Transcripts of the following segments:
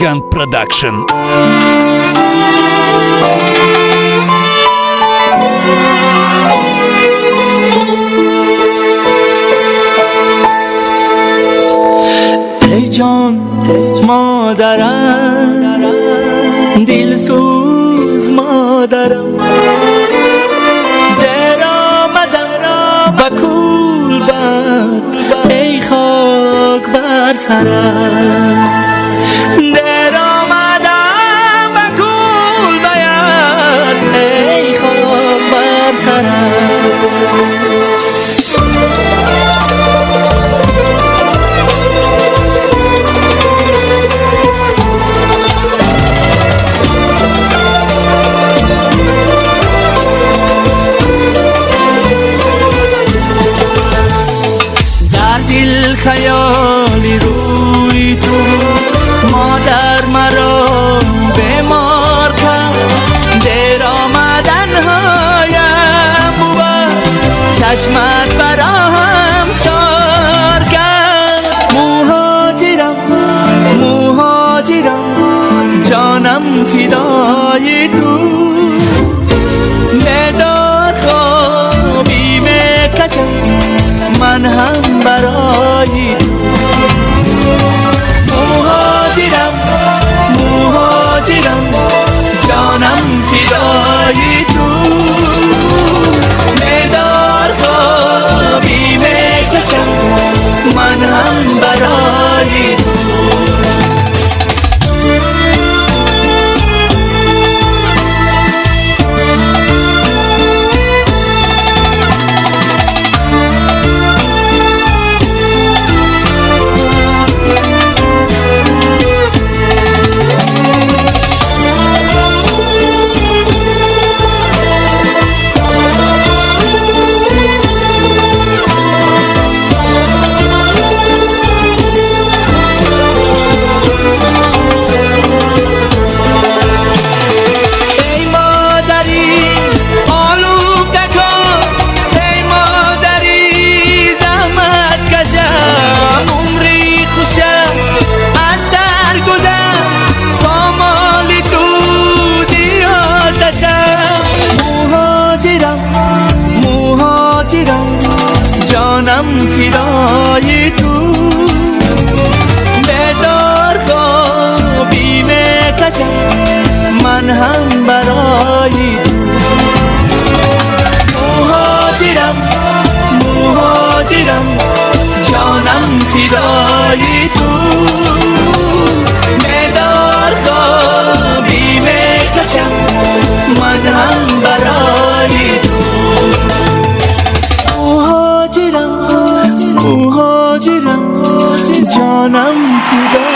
Gigant Production. ای جان مادرم، دلسوز مادرم، در آمدم و کول بد ای خاک بر سرم. در آمدم و کول بد ای خاک بر سرم. خیالی روی تو مادر مرا بیمار کرد، در آمدن هایم بود چشمت براهم چار کرد. مهاجرم مهاجرم جانم فدای تو، ندار خوابی میکشم من هم برای تو. مهاجرم مهاجرم جانم فدای تو، ندار خوابی میکشم من هم برای تو. جانم فدای تو، ندار خوابی میکشم من هم برای تو. مهاجرم مهاجرم جانم فدای تو، ندار خوابی میکشم من هم برای تو. مهاجرم جانم فدای.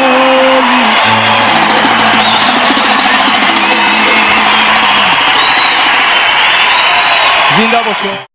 زنده باشید.